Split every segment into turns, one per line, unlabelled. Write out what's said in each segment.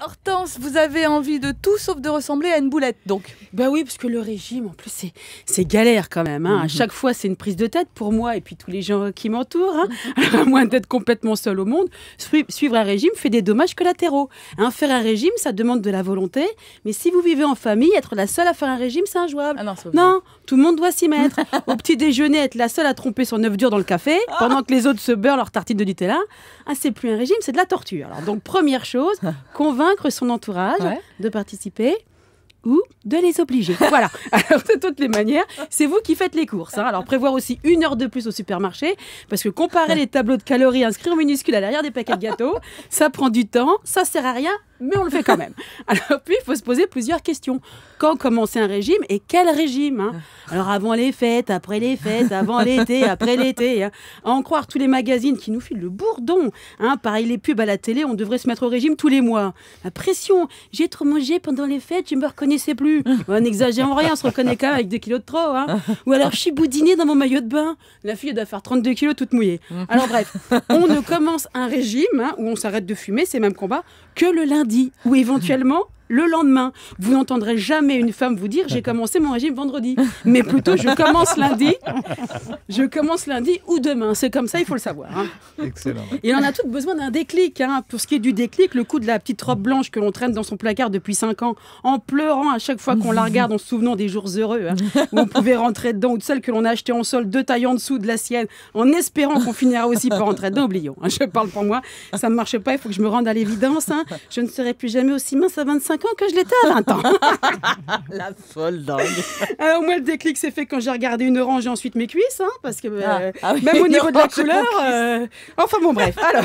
Hortense, vous avez envie de tout sauf de ressembler à une boulette, donc.
Bah oui, parce que le régime, en plus, c'est galère quand même. Hein. À chaque fois, c'est une prise de tête pour moi et puis tous les gens qui m'entourent. Hein. Alors, à moins d'être complètement seule au monde, suivre un régime fait des dommages collatéraux. Hein, faire un régime, ça demande de la volonté. Mais si vous vivez en famille, être la seule à faire un régime, c'est injouable.
Ah non,
non, tout le monde doit s'y mettre. Au petit déjeuner, être la seule à tromper son œuf dur dans le café, pendant que les autres se beurrent leur tartine de Nutella, ah, c'est plus un régime, c'est de la torture. Alors, donc, première chose, convaincre son entourage de participer ou de les obliger. Voilà. Alors, de toutes les manières, c'est vous qui faites les courses. Hein. Alors, prévoir aussi 1 heure de plus au supermarché, parce que comparer les tableaux de calories inscrits en minuscules à l'arrière des paquets de gâteaux, ça prend du temps, ça sert à rien, mais on le fait quand même. Alors, puis, il faut se poser plusieurs questions. Quand commencer un régime et quel régime, hein? Alors, avant les fêtes, après les fêtes, avant l'été, après l'été. Hein. À en croire tous les magazines qui nous filent le bourdon. Hein. Pareil, les pubs à la télé, on devrait se mettre au régime tous les mois. La pression, j'ai trop mangé pendant les fêtes, je ne me reconnaissais plus. N'exagérons rien, on se reconnaît quand même avec 2 kilos de trop. Hein. Ou alors, je suis boudinée dans mon maillot de bain. La fille, elle doit faire 32 kilos toute mouillée. Alors bref, on ne commence un régime hein, où on s'arrête de fumer, c'est même combat, que le lundi. Ou éventuellement le lendemain. Vous n'entendrez jamais une femme vous dire j'ai commencé mon régime vendredi, mais plutôt je commence lundi ou demain. C'est comme ça, il faut le savoir. Hein.
Excellent.
Et on a toutes besoin d'un déclic. Hein. Pour ce qui est du déclic, le coup de la petite robe blanche que l'on traîne dans son placard depuis 5 ans, en pleurant à chaque fois qu'on la regarde, en se souvenant des jours heureux, hein, où on pouvait rentrer dedans, ou de celle que l'on a achetée en solde 2 tailles en dessous de la sienne, en espérant qu'on finira aussi par rentrer dedans, oublions. Hein. Je parle pour moi, ça ne marche pas, il faut que je me rende à l'évidence. Hein. Je ne serai plus jamais aussi mince à 25 ans que je l'étais à 20 ans.
La folle dingue.
Alors moi, le déclic s'est fait quand j'ai regardé une orange et ensuite mes cuisses, hein, parce que oui, même au niveau de la couleur... Enfin bon, bref. Alors,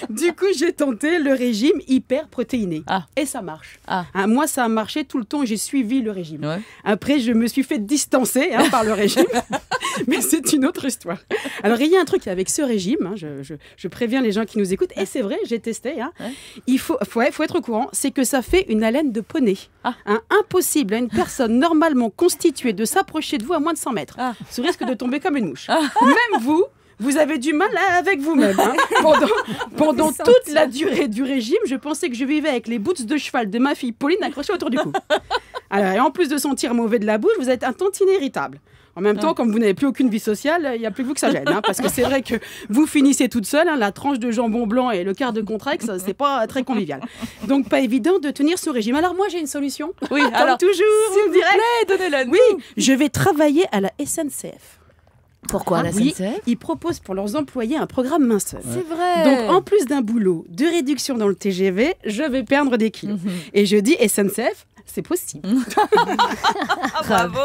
du coup, j'ai tenté le régime hyper protéiné. Et ça marche. Hein, moi, ça a marché tout le temps. J'ai suivi le régime. Ouais. Après, je me suis fait distancer hein, par le régime. Mais c'est une autre histoire. Alors, il y a un truc avec ce régime. Hein, je préviens les gens qui nous écoutent. Et c'est vrai, j'ai testé. Hein. Ouais. Il faut être au courant. C'est que ça fait une haleine de poney. Hein, impossible à une personne normalement constituée de s'approcher de vous à moins de 100 mètres. Sous risque de tomber comme une mouche. Même vous avez du mal avec vous-même. Hein. Pendant toute la durée du régime, je pensais que je vivais avec les boots de cheval de ma fille Pauline accrochées autour du cou. Alors, et en plus de sentir mauvais de la bouche, vous êtes un tantinet irritable. En même temps, comme vous n'avez plus aucune vie sociale, il n'y a plus que vous que ça gêne. Hein, parce que c'est vrai que vous finissez toute seule, hein, la tranche de jambon blanc et le quart de Contrex, c'est pas très convivial. Donc, pas évident de tenir ce régime. Alors moi, j'ai une solution.
Oui,
comme
alors,
toujours,
s'il vous plaît, donnez-la nous.
Oui, je vais travailler à la SNCF.
Pourquoi la SNCF?
Oui, ils proposent pour leurs employés un programme minceur.
C'est vrai.
Donc, en plus d'un boulot de réduction dans le TGV, je vais perdre des kilos. Et je dis SNCF, c'est possible.
Bravo.